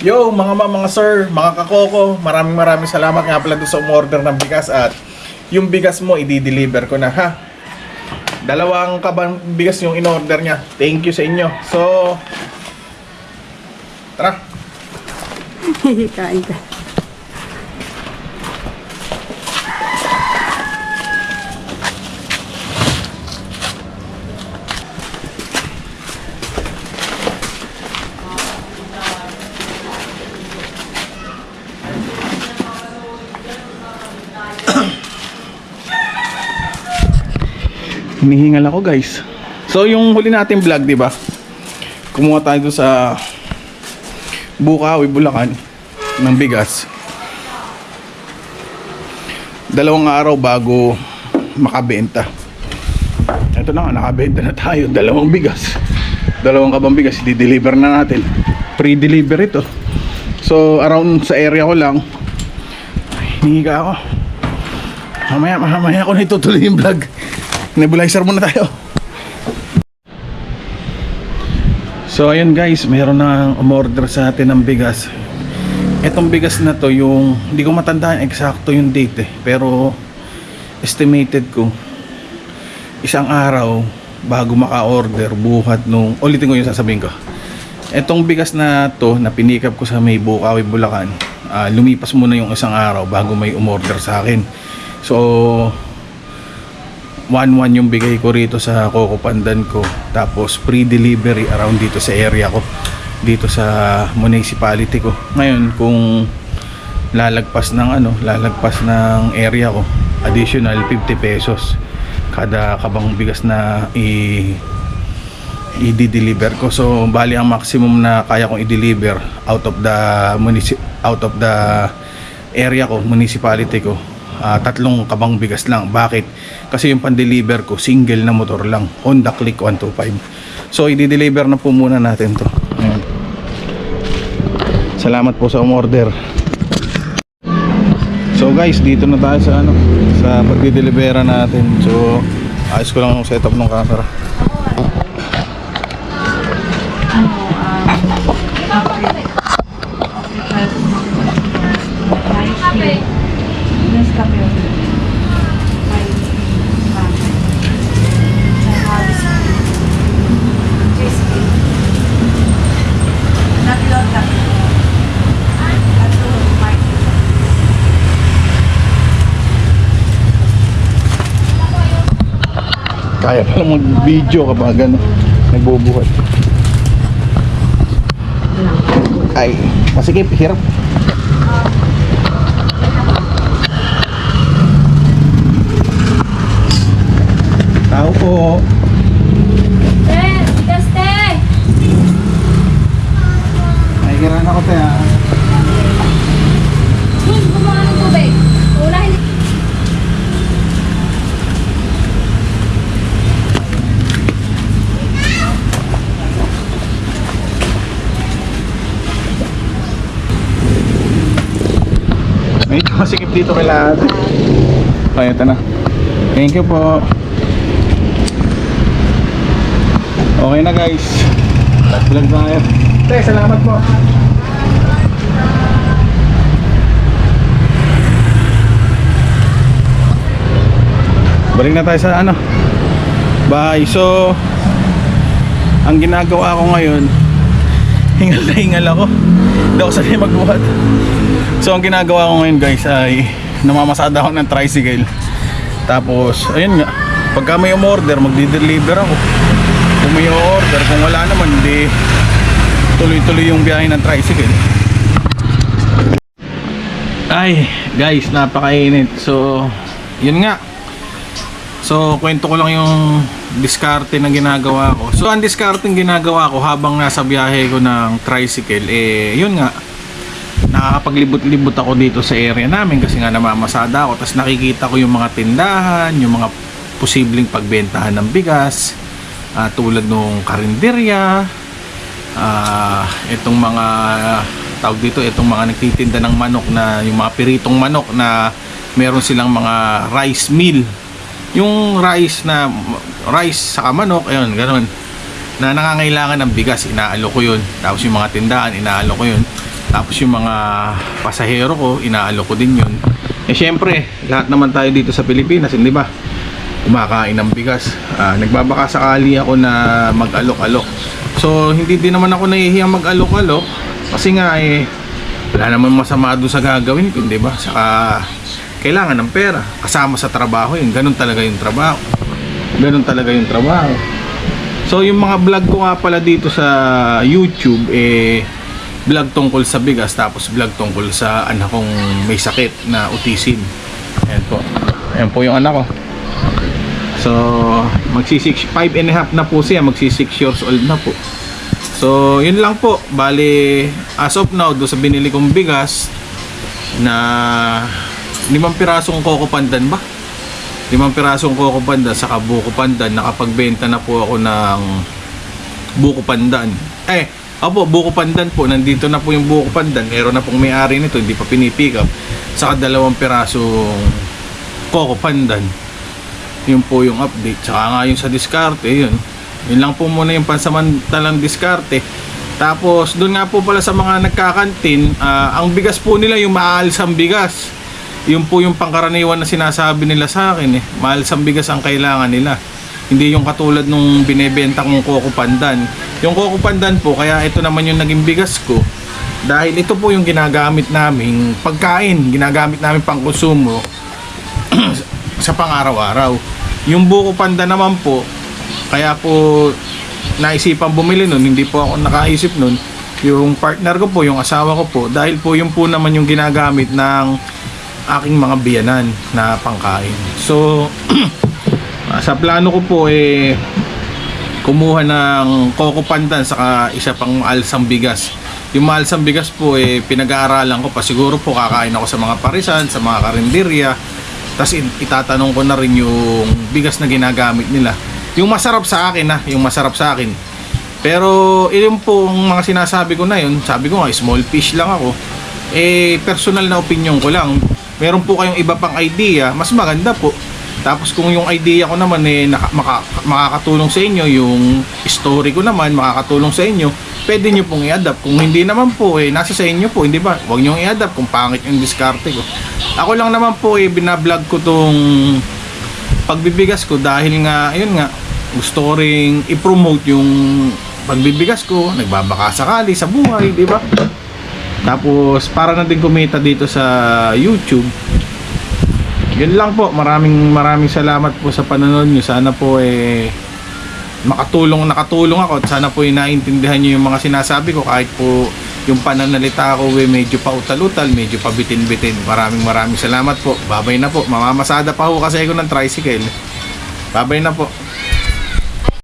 Yo mga mga sir, mga kakoko, maraming salamat nga pala doon sa umorder ng bigas at yung bigas mo i-deliver ko na ha. Dalawang kabang bigas yung in-order niya. Thank you sa inyo. So, tara. Kain ka. Hinihingal ako guys. So yung huli natin vlog, di ba? Kumuha tayo doon sa Bukawi, Bulacan ng bigas. 2 araw bago makabenta. Ito na nga, nakabenta na tayo. 2 bigas. 2 kabang bigas, i-deliver na natin. Pre-deliver ito. So around sa area ko lang. Hinihiga ako. Mamaya ako na itutuloy yung vlog. Nebulizer muna tayo. So ayun guys, mayroon na umorder sa atin ng bigas. Etong bigas na to, yung hindi ko matandaan eksakto yung date pero estimated ko 1 araw bago maka-order buhat nung, ulitin ko yung sasabihin ko. Etong bigas na to na pinikap ko sa may Bukawi, Bulacan, lumipas muna yung 1 araw bago may umorder sa akin. So 1-1 yung bigay ko rito sa Coco Pandan ko, tapos pre-delivery around dito sa area ko, dito sa municipality ko. Ngayon kung lalagpas ng area ko, additional 50 pesos kada kabang bigas na i-deliver ko. So bali ang maximum na kaya kong i-deliver out of the area ko, municipality ko, 3 kabang bigas lang. Bakit? Kasi yung pan-deliver ko single na motor lang, Honda Click 125. So i-deliver na po muna natin to. Ayan. Salamat po sa umorder. So guys, dito na tayo sa sa pagdi-delivera natin. So ayos ko lang yung setup ng camera. Kaya pala mag-video kapag nagbubuhat. Ay, masikip, hirap. Tao po. Bigas te! Ay, kiraan ako tayo. Gumawa ng tubig. Unahin. Medyo masikip dito kay lahat. Ay, ito na. Thank you po. Okay na guys. Vlog tayo. Salamat po. Balik na tayo sa bahay. So ang ginagawa ko ngayon, hingal na hingal ako. Hindi ako sanay magbuhat. So ang ginagawa ko ngayon guys ay namamasada ako ng tricycle. Tapos ayun nga, pagka may umorder magdi-deliver ako. Kung may order, kung wala naman, hindi tuloy-tuloy yung biyahe ng tricycle. Ay guys, napakainit. So yun nga. So kwento ko lang yung diskarte na ginagawa ko. So ang diskarte ng ginagawa ko habang nasa biyahe ko ng tricycle, yun nga, nakakapaglibot-libot ako dito sa area namin kasi nga namamasada ako. Tapos nakikita ko yung mga tindahan, yung mga posibleng pagbentahan ng bigas, tulad nung karinderya, itong mga tawag dito, itong mga nagtitinda ng manok, na yung mga piritong manok na meron silang mga rice mill, yung rice saka manok, ayun, ganoon, na nangangailangan ng bigas, inaalo ko yun. Tapos yung mga tindahan, inaalo ko yun. Tapos yung mga pasahero ko, inaalok ko din yun. Eh syempre, lahat naman tayo dito sa Pilipinas, hindi ba? Kumakain ng bigas. Nagbabaka sakali ako na mag-alok-alok. So hindi din naman ako nahihiyang mag-alok-alok kasi nga wala naman masama doon sa gagawin ko, di ba? Saka kailangan ng pera kasama sa trabaho yun. Ganun talaga yung trabaho. So yung mga vlog ko nga pala dito sa YouTube, vlog tungkol sa bigas, tapos vlog tungkol sa anak kong may sakit na autism. Ayan po yung anak ko. So magsi-6, 5.5 na po siya, magsi 6 years old na po. So yun lang po. Bali as of now, do sa binili kong bigas na 5 pirasong Coco Pandan ba? 5 pirasong Coco Pandan saka buko pandan. Nakapagbenta na po ako ng buko pandan. Opo, buko pandan po. Nandito na po yung buko pandan. Meron na pong may-ari nito, hindi pa pinipick up. Saka 2 pirasong Coco Pandan. Yun po yung update. Saka nga yung sa diskarte, yun lang po muna yung pansamantalang diskarte. Tapos doon nga po pala sa mga nagkakantin, ang bigas po nila yung maaalsang bigas. Yun po yung pangkaraniwan na sinasabi nila sa akin, maaalsang bigas ang kailangan nila. Hindi yung katulad nung binebenta kong Coco Pandan. Yung Coco Pandan po, kaya ito naman yung naging bigas ko. Dahil ito po yung ginagamit naming pagkain, ginagamit namin pang konsumo sa pang-araw-araw. Yung buko pandan naman po, kaya po naisipan bumili nun, hindi po ako nakaisip nun. Yung partner ko po, yung asawa ko po, dahil po yung po naman yung ginagamit ng aking mga biyanan na pangkain. So sa plano ko po kumuha ng Coco Pandan saka isa pang alsang bigas. Yung maalsang bigas po pinag-aaralan ko pa, siguro po kakain ako sa mga parisan, sa mga karinderya. Tapos itatanong ko na rin yung bigas na ginagamit nila. Yung masarap sa akin yung masarap sa akin. Pero yun po mga sinasabi ko na yun, sabi ko nga small fish lang ako. Personal na opinion ko lang. Meron po kayong iba pang idea, mas maganda po. Tapos kung yung idea ko naman makakatulong sa inyo, yung story ko naman makakatulong sa inyo, pwede nyo pong i-adapt. Kung hindi naman po, nasa sa inyo po, hindi ba? Huwag nyo i-adapt kung pangit yung diskarte ko. Ako lang naman po, binablog ko tong pagbibigas ko dahil nga, ayun nga, gusto ko ring i-promote yung pagbibigas ko, nagbabaka sakali sa buhay, di ba? Tapos, para na din kumita dito sa YouTube. Yun lang po, maraming salamat po sa panonood nyo. Sana po nakatulong ako at sana po naintindihan nyo yung mga sinasabi ko kahit po yung pananalita ko medyo pautal-utal, medyo pabitin-bitin. Maraming salamat po. Babay na po. Mamamasada pa ho kasi ako ng tricycle. Babay na po.